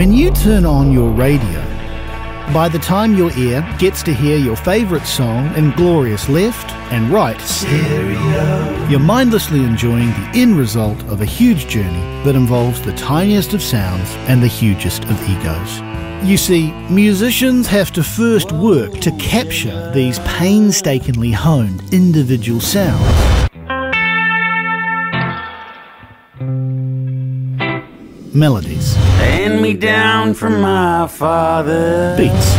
when you turn on your radio, by the time your ear gets to hear your favourite song in glorious left and right stereo, you're mindlessly enjoying the end result of a huge journey that involves the tiniest of sounds and the hugest of egos. You see, musicians have to first work to capture these painstakingly honed individual sounds. Melodies. Hand me down from my father. Beats.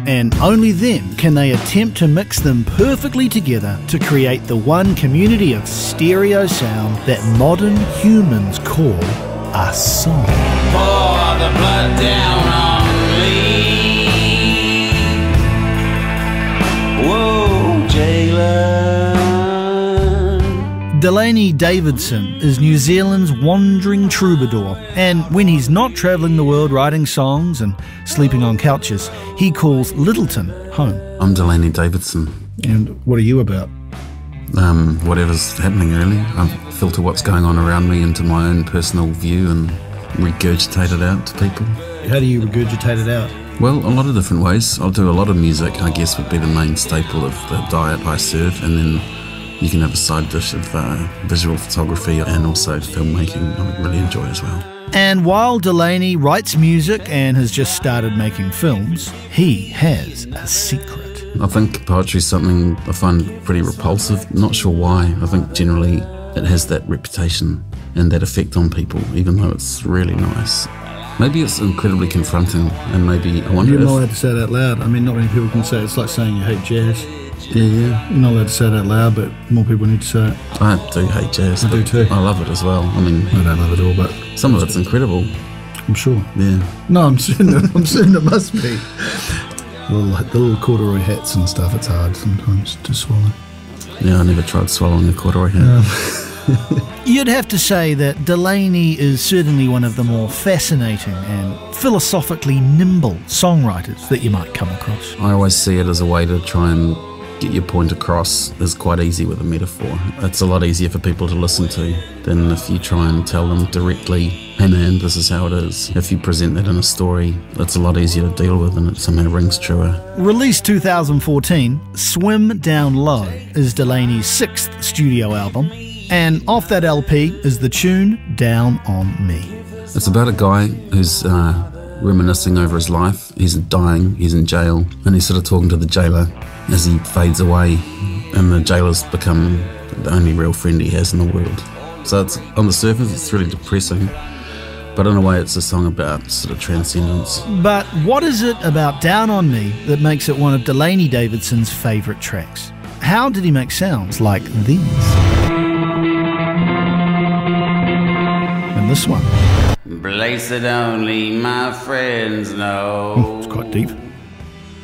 And only then can they attempt to mix them perfectly together to create the one community of stereo sound that modern humans call a song. Pour the blood down on me. Whoa, jailer. Delaney Davidson is New Zealand's wandering troubadour, and when he's not travelling the world writing songs and sleeping on couches, he calls Littleton home. I'm Delaney Davidson. And what are you about? Whatever's happening, really. I filter what's going on around me into my own personal view and regurgitate it out to people. How do you regurgitate it out? Well, a lot of different ways. I'll do a lot of music, I guess would be the main staple of the diet I serve, and then you can have a side dish of visual photography and also filmmaking I would really enjoy as well. And while Delaney writes music and has just started making films, he has a secret. I think poetry is something I find pretty repulsive. Not sure why. I think generally it has that reputation and that effect on people, even though it's really nice. Maybe it's incredibly confronting, and maybe I wonder if... You're not allowed to say it out loud. I mean, not many people can say it. It's like saying you hate jazz. Yeah. You're not allowed to say it out loud, but more people need to say it. I do hate jazz. I do too. I love it as well. I mean, I don't love it all, but some of it's incredible. I'm sure. Yeah. No, I'm certain it must be. The little corduroy hats and stuff, it's hard sometimes to swallow. Yeah, I never tried swallowing a corduroy hat. You'd have to say that Delaney is certainly one of the more fascinating and philosophically nimble songwriters that you might come across. I always see it as a way to try and get your point across. Is quite easy with a metaphor. It's a lot easier for people to listen to than if you try and tell them directly, hey man, this is how it is. If you present that in a story, it's a lot easier to deal with and it somehow rings truer. Released 2014, Swim Down Low is Delaney's 6th studio album, and off that LP is the tune Down on Me. It's about a guy who's reminiscing over his life. He's dying, he's in jail, and he's sort of talking to the jailer as he fades away, and the jailer's become the only real friend he has in the world. So it's, on the surface, it's really depressing, but in a way it's a song about sort of transcendence. But what is it about Down on Me that makes it one of Delaney Davidson's favourite tracks? How did he make sounds like these? And this one. Place it only my friends know. It's quite deep.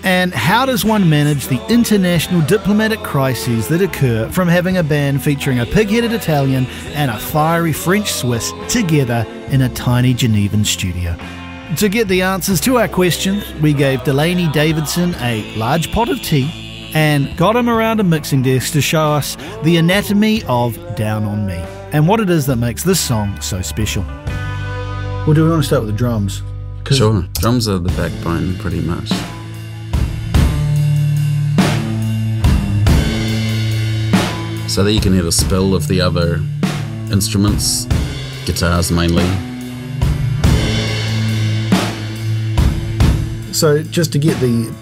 And how does one manage the international diplomatic crises that occur from having a band featuring a pig-headed Italian and a fiery French Swiss together in a tiny Genevan studio? To get the answers to our questions, we gave Delaney Davidson a large pot of tea and got him around a mixing desk to show us the anatomy of Down on Me and what it is that makes this song so special. Well, do we want to start with the drums? Sure. Drums are the backbone, pretty much. So there you can hear the spill of the other instruments, guitars mainly. So just to get the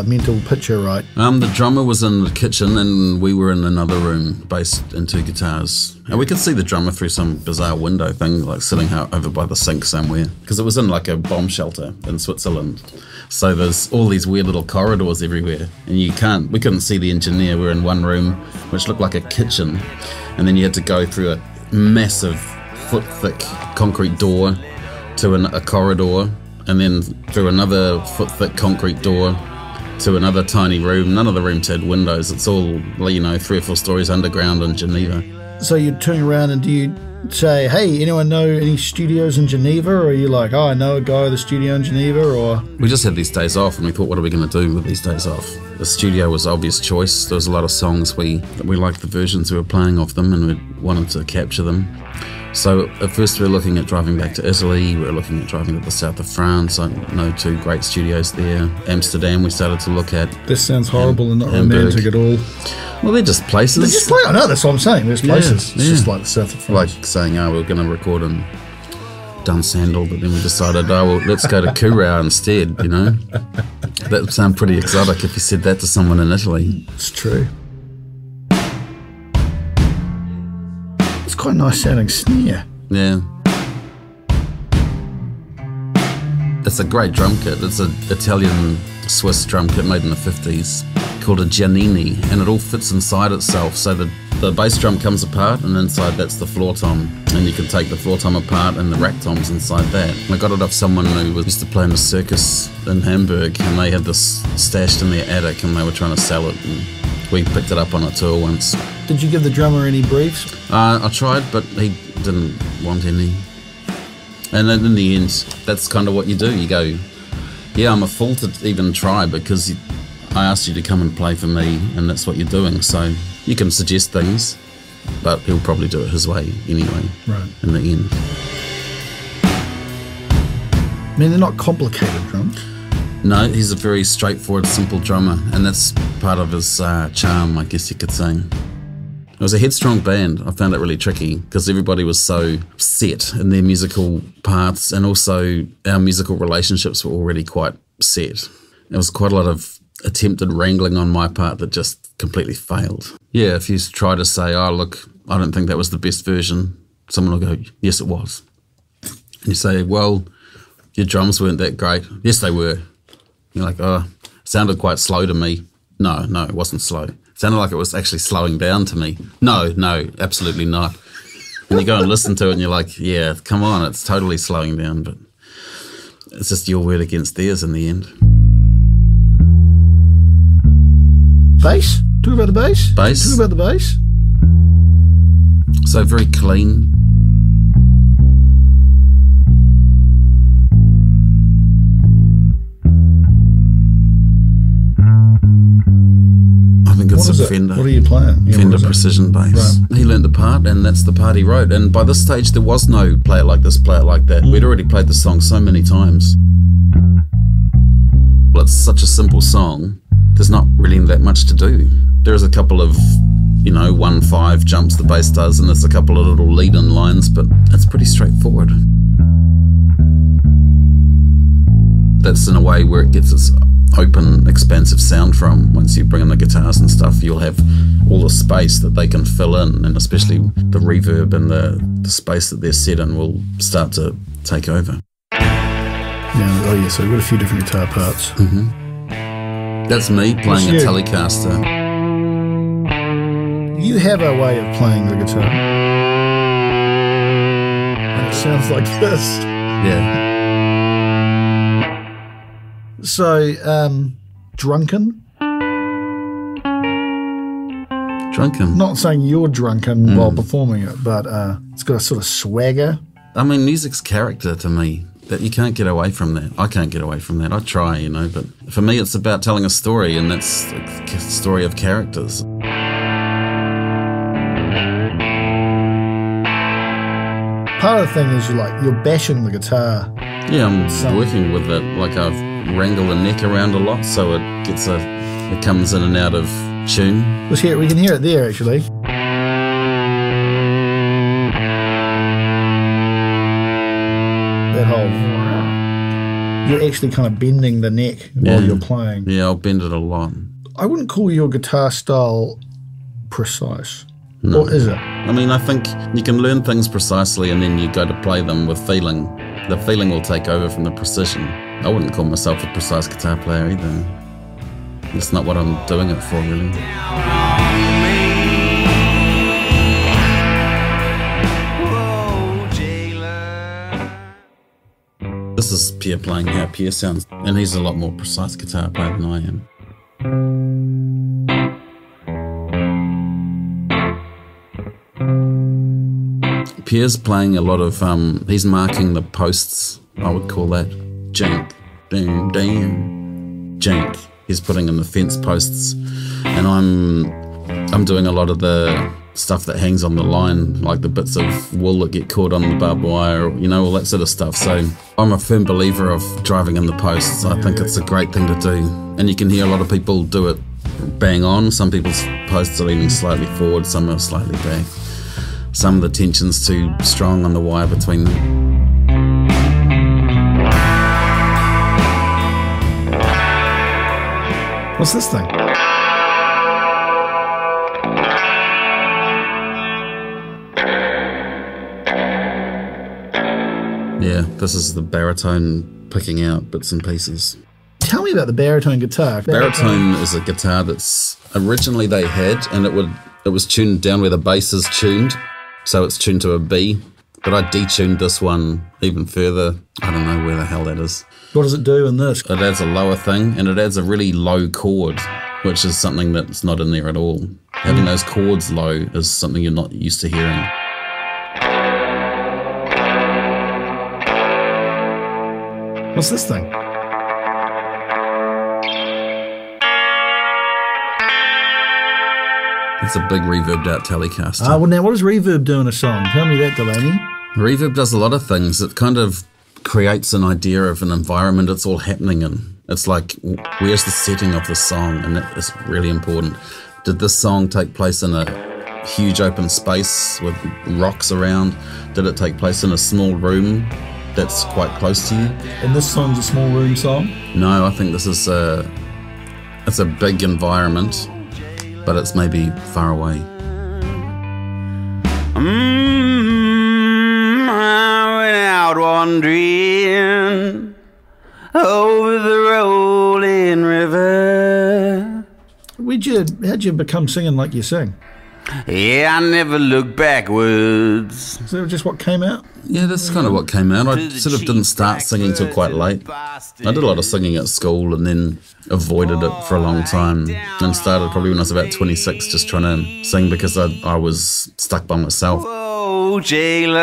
mental picture right. The drummer was in the kitchen and we were in another room based in two guitars. And we could see the drummer through some bizarre window thing, like sitting out over by the sink somewhere. Because it was in like a bomb shelter in Switzerland. So there's all these weird little corridors everywhere. And we couldn't see the engineer. We were in one room, which looked like a kitchen. And then you had to go through a massive foot-thick concrete door to a corridor. And then through another foot-thick concrete door to another tiny room. None of the rooms had windows. It's all, 3 or 4 stories underground in Geneva. So you turn around and do you say, hey, anyone know any studios in Geneva? Or are you like, oh, I know a guy with a studio in Geneva? Or we just had these days off and we thought, what are we going to do with these days off? The studio was an obvious choice. There was a lot of songs we liked the versions we were playing of them and we wanted to capture them. So at first we were looking at driving back to Italy, we were looking at driving to the south of France. I know 2 great studios there. Amsterdam we started to look at. This sounds horrible and not romantic at all. Well, they're just places. They're just I know, that's what I'm saying. There's places. It's just like the south of France. Like saying, we were going to record in Dunsandel, but then we decided, well, let's go to Curacao instead, you know. That would sound pretty exotic if you said that to someone in Italy. It's true. It's quite a nice sounding snare. Yeah. It's a great drum kit. It's an Italian-Swiss drum kit made in the 50s called a Giannini, and it all fits inside itself. So the bass drum comes apart, and inside that's the floor tom, and you can take the floor tom apart and the rack toms inside that. And I got it off someone who used to play in a circus in Hamburg, and they had this stashed in their attic, and they were trying to sell it, and we picked it up on a tour once. Did you give the drummer any briefs? I tried, but he didn't want any. And then in the end, that's kind of what you do. You go, yeah, I'm a fool to even try, because I asked you to come and play for me, and that's what you're doing. So you can suggest things, but he'll probably do it his way anyway. Right. In the end. I mean, they're not complicated drums. No, he's a very straightforward, simple drummer, and that's part of his charm, I guess you could say. It was a headstrong band. I found it really tricky because everybody was so set in their musical parts, and also our musical relationships were already quite set. There was quite a lot of attempted wrangling on my part that just completely failed. Yeah, if you try to say, oh, look, I don't think that was the best version, someone will go, yes, it was. And you say, well, your drums weren't that great. Yes, they were. You're like, oh, it sounded quite slow to me. No, it wasn't slow. It sounded like it was actually slowing down to me. No, absolutely not. And you go and listen to it and you're like, yeah, come on, it's totally slowing down, but it's just your word against theirs in the end. Bass? Talk about the bass? Bass. Talk about the bass? So very clean. I think it's a Fender. What are you playing? Fender Precision bass. Right. He learned the part, and that's the part he wrote. And by this stage, there was no play it like this, play it like that. We'd already played the song so many times. Well, it's such a simple song. There's not really that much to do. There's a couple of, 1/5 jumps the bass does, and there's a couple of little lead-in lines, but it's pretty straightforward. That's in a way where it gets its open, expansive sound from. Once you bring in the guitars and stuff, you'll have all the space that they can fill in, and especially the reverb and the space that they're set in will start to take over. Yeah, so we've got a few different guitar parts. Mm-hmm. That's me playing a Telecaster. You have a way of playing the guitar. And it sounds like this. Yeah. So, drunken? Drunken? Not saying you're drunken while performing it, but it's got a sort of swagger. I mean, music's character to me. That you can't get away from that. I can't get away from that. I try, but for me it's about telling a story, and that's a story of characters. Part of the thing is you're bashing the guitar. Yeah, I'm working with it. Like I've wrangled the neck around a lot, so it comes in and out of tune. Let's hear it. We can hear it there actually. That whole, you're actually kind of bending the neck while you're playing. Yeah, I'll bend it a lot. I wouldn't call your guitar style precise. No. Or is it? I mean, I think you can learn things precisely and then you go to play them with feeling. The feeling will take over from the precision. I wouldn't call myself a precise guitar player either. That's not what I'm doing it for, really. This is Pierre playing how Pierre sounds, and he's a lot more precise guitar player than I am. Pierre's playing a lot of, he's marking the posts, I would call that. Jank, doom, doom, jank. He's putting in the fence posts, and I'm doing a lot of the stuff that hangs on the line, like the bits of wool that get caught on the barbed wire, you know, all that sort of stuff. So I'm a firm believer of driving in the posts. I think it's a great thing to do. And you can hear a lot of people do it bang on. Some people's posts are leaning slightly forward, some are slightly back. Some of the tension's too strong on the wire between them. What's this thing? Yeah, this is the baritone picking out bits and pieces. Tell me about the baritone guitar. Baritone is a guitar that's originally they had, and it was tuned down where the bass is tuned, so it's tuned to a B. But I detuned this one even further. I don't know where the hell that is. What does it do in this? It adds a lower thing, and it adds a really low chord, which is something that's not in there at all. Having those chords low is something you're not used to hearing. What's this thing? It's a big reverbed out Telecaster. Well, now what does reverb do in a song? Tell me that, Delaney. Reverb does a lot of things. It kind of creates an idea of an environment it's all happening in. It's like, where's the setting of the song? And that is really important. Did this song take place in a huge open space with rocks around? Did it take place in a small room that's quite close to you? And this song's a small room song? No, I think this is it's a big environment, but it's maybe far away. I went out wandering over the rolling river. How'd you become singing like you sing? Yeah, I never look backwards. Is that just what came out? Yeah, that's kind of what came out. I sort of didn't start singing till quite late. I did a lot of singing at school and then avoided it for a long time and started probably when I was about 26 just trying to sing because I was stuck by myself. Oh, jailer,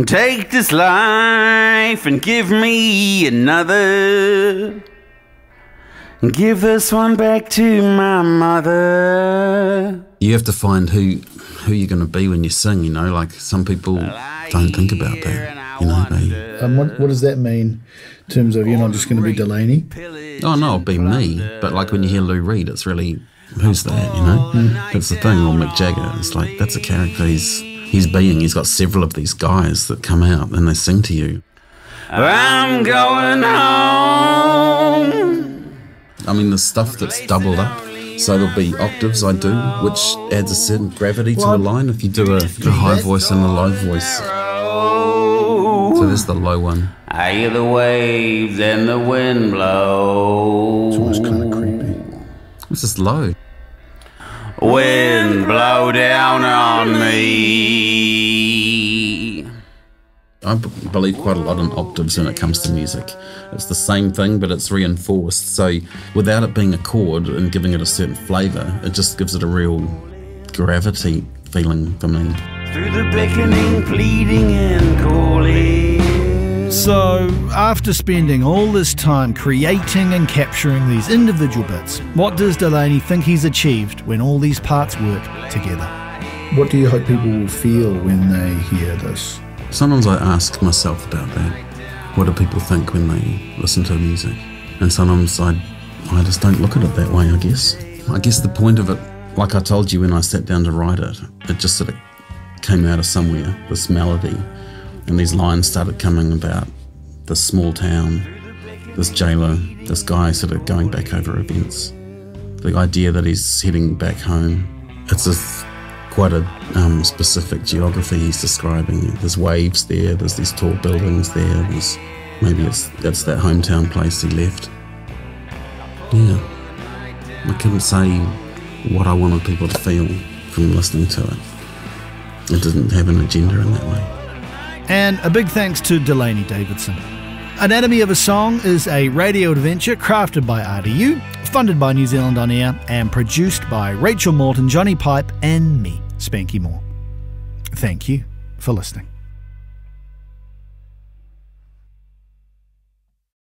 take this life and give me another. Give this one back to my mother. You have to find who you're going to be when you sing, you know, like some people don't think about that, you know. What does that mean in terms of you're not just going to be Delaney? Oh no, it'll be me, but like when you hear Lou Reed, it's really, who's that, you know? That's the thing, or Mick Jagger, it's like, that's a character he's got several of these guys that come out and they sing to you. I'm going home. I mean, the stuff that's doubled up, so there'll be octaves I do, which adds a certain gravity to a line if you do a high voice and a low voice. So there's the low one. I hear the waves and the wind blow. It's almost kind of creepy. It's just low. Wind blow down on me. I believe quite a lot in octaves when it comes to music. It's the same thing, but it's reinforced. So without it being a chord and giving it a certain flavour, it just gives it a real gravity feeling for me. Through the beckoning, pleading and calling. So, after spending all this time creating and capturing these individual bits, what does Delaney think he's achieved when all these parts work together? What do you hope people will feel when they hear this? Sometimes I ask myself about that. What do people think when they listen to music? And sometimes I just don't look at it that way, I guess. I guess the point of it, like I told you when I sat down to write it, it just sort of came out of somewhere, this melody. And these lines started coming about this small town, this jailer, this guy sort of going back over events. The idea that he's heading back home. It's quite a specific geography he's describing. There's waves there, there's these tall buildings there, maybe it's that hometown place he left. Yeah, I couldn't say what I wanted people to feel from listening to it. It didn't have an agenda in that way. And a big thanks to Delaney Davidson. Anatomy of a Song is a radio adventure crafted by RDU, funded by New Zealand On Air, and produced by Rachel Morton, Jonny Pipe, and me, Spanky Moore. Thank you for listening.